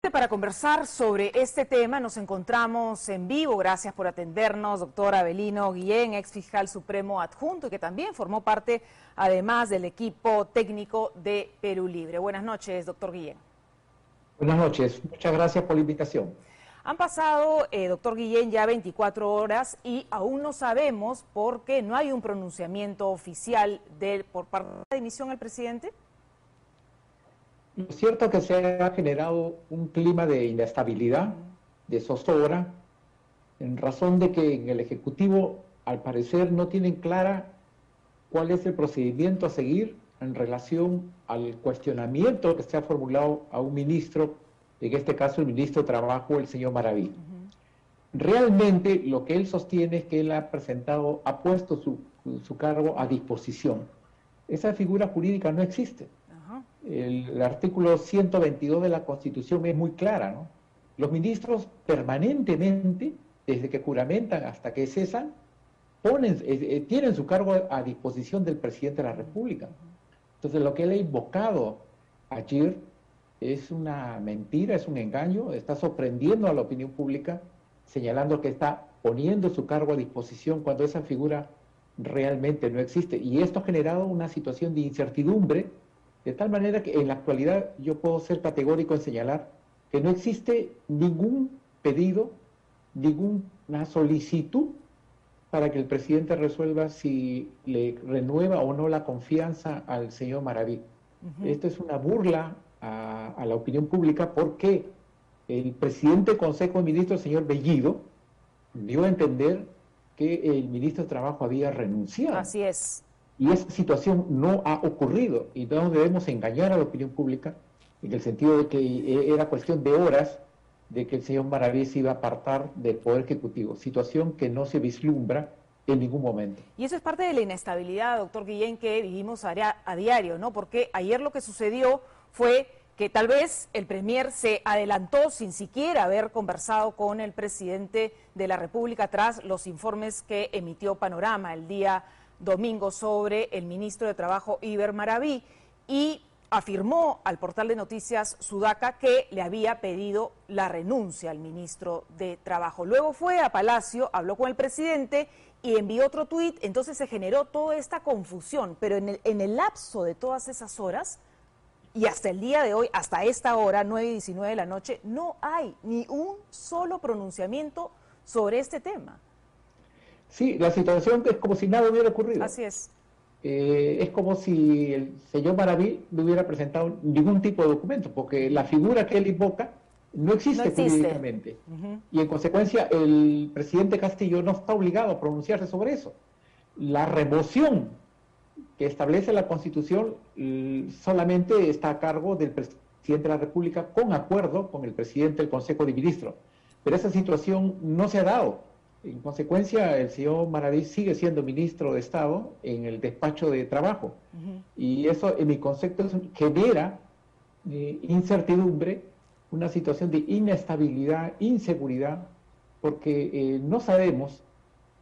Justamente para conversar sobre este tema nos encontramos en vivo. Gracias por atendernos, doctor Avelino Guillén, ex fiscal supremo adjunto y que también formó parte, además, del equipo técnico de Perú Libre. Buenas noches, doctor Guillén. Buenas noches, muchas gracias por la invitación. Han pasado, doctor Guillén, ya 24 horas y aún no sabemos por qué no hay un pronunciamiento oficial por parte de la dimisión al presidente. Lo cierto es que se ha generado un clima de inestabilidad, de zozobra, en razón de que en el Ejecutivo, al parecer, no tienen clara cuál es el procedimiento a seguir en relación al cuestionamiento que se ha formulado a un ministro, en este caso el ministro de Trabajo, el señor Maraví. Realmente lo que él sostiene es que él ha puesto su cargo a disposición. Esa figura jurídica no existe. El artículo 122 de la Constitución es muy clara, ¿no? Los ministros permanentemente, desde que juramentan hasta que cesan, tienen su cargo a disposición del presidente de la República. Entonces lo que él ha invocado ayer es una mentira, es un engaño, está sorprendiendo a la opinión pública, señalando que está poniendo su cargo a disposición cuando esa figura realmente no existe. Y esto ha generado una situación de incertidumbre, de tal manera que en la actualidad yo puedo ser categórico en señalar que no existe ningún pedido, ninguna solicitud para que el presidente resuelva si le renueva o no la confianza al señor Maraví. Esto es una burla a la opinión pública porque el presidente del Consejo de Ministros, el señor Bellido, dio a entender que el ministro de Trabajo había renunciado. Así es. Y esa situación no ha ocurrido y no debemos engañar a la opinión pública en el sentido de que era cuestión de horas de que el señor Maraví se iba a apartar del Poder Ejecutivo, situación que no se vislumbra en ningún momento. Y eso es parte de la inestabilidad, doctor Guillén, que vivimos a diario, ¿no? Porque ayer lo que sucedió fue que tal vez el premier se adelantó sin siquiera haber conversado con el presidente de la República tras los informes que emitió Panorama el día domingo sobre el ministro de Trabajo, Iber Maraví, y afirmó al portal de noticias Sudaca que le había pedido la renuncia al ministro de Trabajo. Luego fue a Palacio, habló con el presidente y envió otro tuit, entonces se generó toda esta confusión, pero en el lapso de todas esas horas y hasta el día de hoy, hasta esta hora, 9:19 de la noche, no hay ni un solo pronunciamiento sobre este tema. Sí, la situación es como si nada hubiera ocurrido. Así es. Es como si el señor Maraví no hubiera presentado ningún tipo de documento, porque la figura que él invoca no existe jurídicamente. Y en consecuencia el presidente Castillo no está obligado a pronunciarse sobre eso. La remoción que establece la Constitución solamente está a cargo del presidente de la República con acuerdo con el presidente del Consejo de Ministros. Pero esa situación no se ha dado. En consecuencia, el señor Maraví sigue siendo ministro de Estado en el despacho de Trabajo. Y eso, en mi concepto, genera incertidumbre, una situación de inestabilidad, inseguridad, porque no sabemos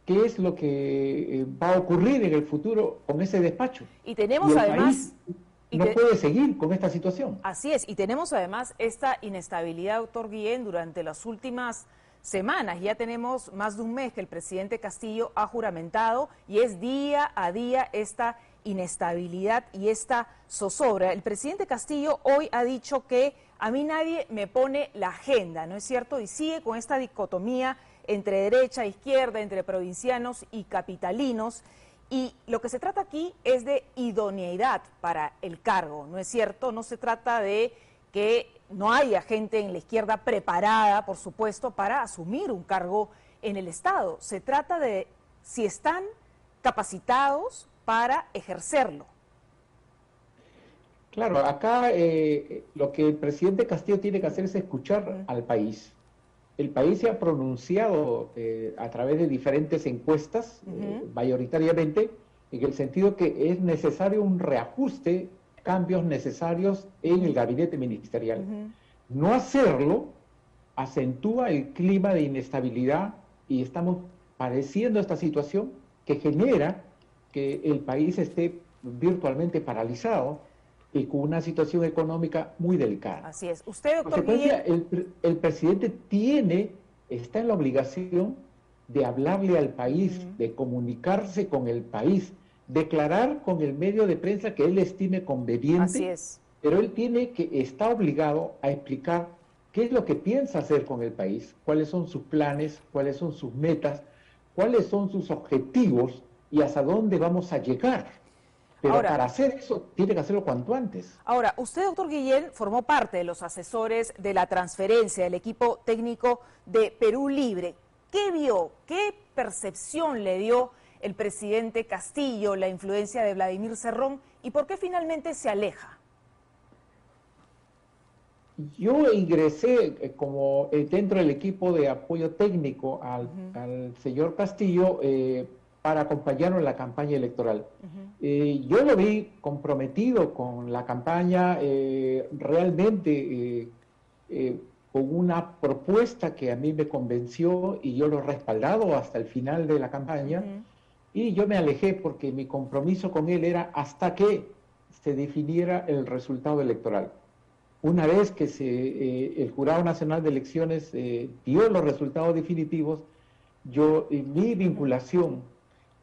qué es lo que va a ocurrir en el futuro con ese despacho. Y tenemos además... No puede seguir con esta situación. Así es, y tenemos además esta inestabilidad, doctor Guillén, durante las últimas semanas. Ya tenemos más de un mes que el presidente Castillo ha juramentado y es día a día esta inestabilidad y esta zozobra. El presidente Castillo hoy ha dicho que a mí nadie me pone la agenda, ¿no es cierto? Y sigue con esta dicotomía entre derecha e izquierda, entre provincianos y capitalinos. Y lo que se trata aquí es de idoneidad para el cargo, ¿no es cierto? No se trata de que no haya gente en la izquierda preparada, por supuesto, para asumir un cargo en el Estado. Se trata de si están capacitados para ejercerlo. Claro, acá lo que el presidente Castillo tiene que hacer es escuchar al país. El país se ha pronunciado a través de diferentes encuestas, mayoritariamente, en el sentido que es necesario un reajuste, cambios necesarios en el gabinete ministerial. No hacerlo acentúa el clima de inestabilidad y estamos padeciendo esta situación que genera que el país esté virtualmente paralizado y con una situación económica muy delicada. Así es. Usted, En doctor consecuencia, Guillén. el presidente está en la obligación de hablarle al país, de comunicarse con el país, declarar con el medio de prensa que él estime Así conveniente, es. pero él está obligado a explicar qué es lo que piensa hacer con el país, cuáles son sus planes, cuáles son sus metas, cuáles son sus objetivos y hasta dónde vamos a llegar. Pero Ahora, para hacer eso, tiene que hacerlo cuanto antes. Ahora, usted, doctor Guillén, formó parte de los asesores de la transferencia del equipo técnico de Perú Libre. ¿Qué vio, qué percepción le dio el presidente Castillo, la influencia de Vladimir Cerrón, y por qué finalmente se aleja? Yo ingresé como dentro del equipo de apoyo técnico al señor Castillo para acompañarlo en la campaña electoral. Yo lo vi comprometido con la campaña, realmente con una propuesta que a mí me convenció y yo lo he respaldado hasta el final de la campaña. Y yo me alejé porque mi compromiso con él era hasta que se definiera el resultado electoral. Una vez que el Jurado Nacional de Elecciones dio los resultados definitivos, mi vinculación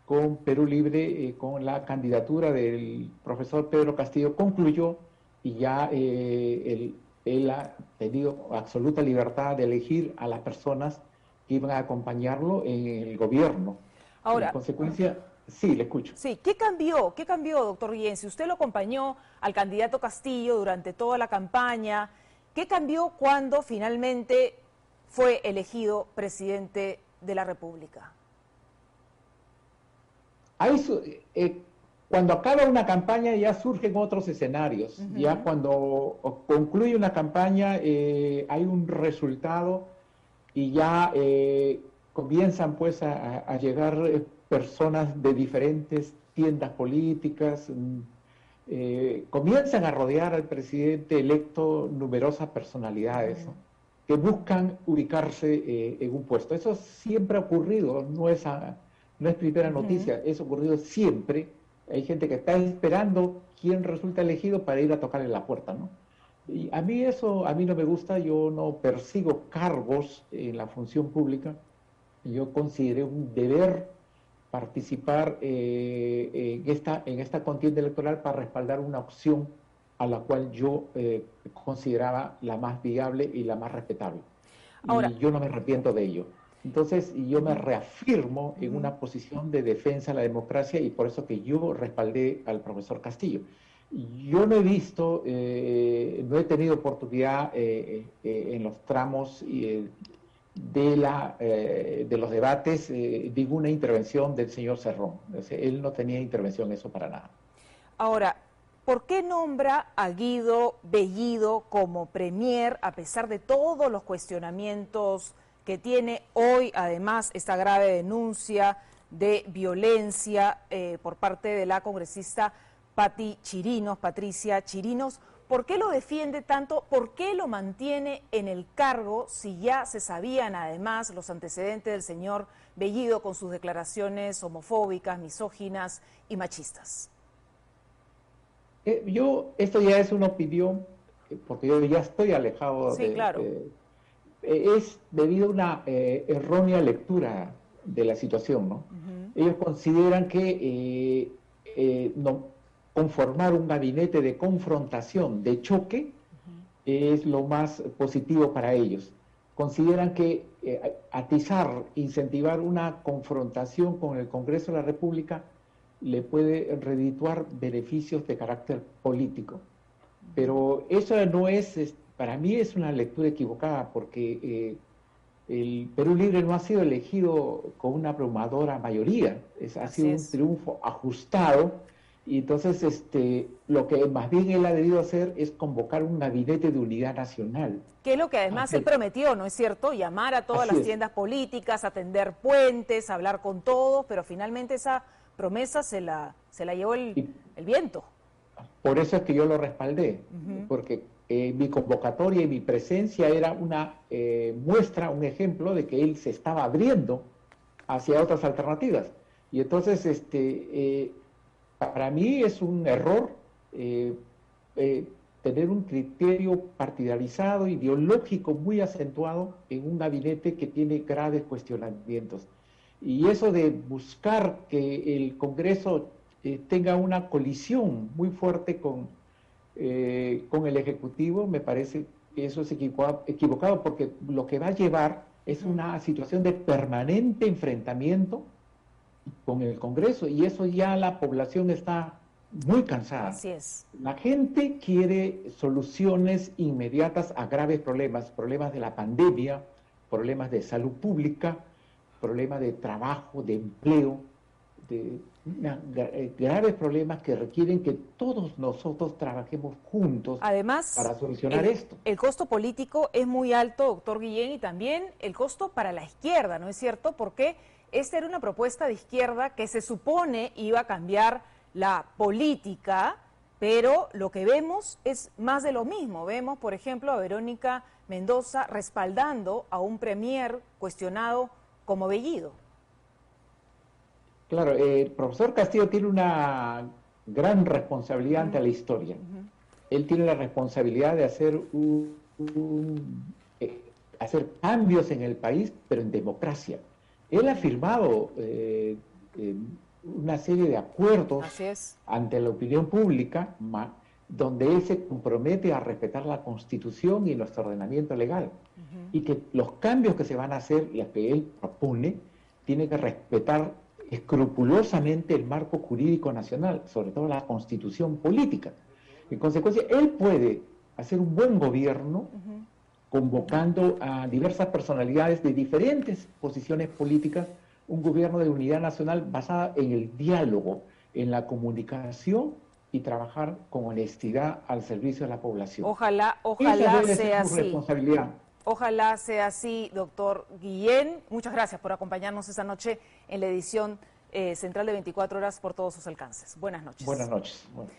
con Perú Libre, con la candidatura del profesor Pedro Castillo, concluyó y ya él ha tenido absoluta libertad de elegir a las personas que iban a acompañarlo en el gobierno. Ahora, en consecuencia, sí, le escucho. Sí, ¿qué cambió, doctor Guillén? Si usted lo acompañó al candidato Castillo durante toda la campaña, ¿qué cambió cuando finalmente fue elegido presidente de la República? Cuando acaba una campaña ya surgen otros escenarios. Ya cuando concluye una campaña hay un resultado y ya comienzan pues a llegar personas de diferentes tiendas políticas, comienzan a rodear al presidente electo numerosas personalidades, ¿no?, que buscan ubicarse en un puesto. Eso siempre ha ocurrido, no es primera noticia, eso ha ocurrido siempre. Hay gente que está esperando quién resulta elegido para ir a tocarle la puerta, ¿no? Y a mí no me gusta. Yo no persigo cargos en la función pública. Yo consideré un deber participar en esta contienda electoral para respaldar una opción a la cual yo consideraba la más viable y la más respetable. Ahora, y yo no me arrepiento de ello. Entonces, yo me reafirmo en una posición de defensa de la democracia y por eso que yo respaldé al profesor Castillo. Yo no he visto, no he tenido oportunidad en los tramos de los debates, ninguna intervención del señor Cerrón. O sea, él no tenía intervención en eso para nada. Ahora, ¿por qué nombra a Guido Bellido como premier a pesar de todos los cuestionamientos que tiene hoy, además, esta grave denuncia de violencia por parte de la congresista Patricia Chirinos? ¿Por qué lo defiende tanto? ¿Por qué lo mantiene en el cargo si ya se sabían además los antecedentes del señor Bellido con sus declaraciones homofóbicas, misóginas y machistas? Esto ya es una opinión, porque yo ya estoy alejado sí, claro. Es debido a una errónea lectura de la situación, ¿no? Ellos consideran que conformar un gabinete de confrontación, de choque, es lo más positivo para ellos. Consideran que atizar, incentivar una confrontación con el Congreso de la República le puede redituar beneficios de carácter político. Pero eso no es, para mí es una lectura equivocada, porque el Perú Libre no ha sido elegido con una abrumadora mayoría, ha sido un triunfo ajustado. Y entonces lo que más bien él ha debido hacer es convocar un gabinete de unidad nacional. Que es lo que además él prometió, ¿no es cierto? Llamar a todas las tiendas políticas, atender puentes, hablar con todos, pero finalmente esa promesa se la llevó el viento. Por eso es que yo lo respaldé, porque mi convocatoria y mi presencia era una muestra, un ejemplo de que él se estaba abriendo hacia otras alternativas. Y entonces, para mí es un error tener un criterio partidarizado, ideológico muy acentuado en un gabinete que tiene graves cuestionamientos. Y eso de buscar que el Congreso tenga una colisión muy fuerte con el Ejecutivo, me parece que eso es equivocado, porque lo que va a llevar es una situación de permanente enfrentamiento con el Congreso, y eso ya la población está muy cansada. Así es. La gente quiere soluciones inmediatas a graves problemas, problemas de la pandemia, problemas de salud pública, problemas de trabajo, de empleo, graves problemas que requieren que todos nosotros trabajemos juntos. Además, para solucionar esto. El costo político es muy alto, doctor Guillén, y también el costo para la izquierda, ¿no es cierto? Porque esta era una propuesta de izquierda que se supone iba a cambiar la política, pero lo que vemos es más de lo mismo. Vemos, por ejemplo, a Verónica Mendoza respaldando a un premier cuestionado como Bellido. Claro, el profesor Castillo tiene una gran responsabilidad ante la historia. Él tiene la responsabilidad de hacer hacer cambios en el país, pero en democracia. Él ha firmado una serie de acuerdos ante la opinión pública, donde él se compromete a respetar la Constitución y nuestro ordenamiento legal. Y que los cambios que se van a hacer, y que él propone, tiene que respetar escrupulosamente el marco jurídico nacional, sobre todo la Constitución política. En consecuencia, él puede hacer un buen gobierno convocando a diversas personalidades de diferentes posiciones políticas, un gobierno de unidad nacional basada en el diálogo, en la comunicación y trabajar con honestidad al servicio de la población. Ojalá sea así. Responsabilidad. Ojalá sea así, doctor Guillén. Muchas gracias por acompañarnos esta noche en la edición central de 24 horas por todos sus alcances. Buenas noches. Buenas noches. Bueno.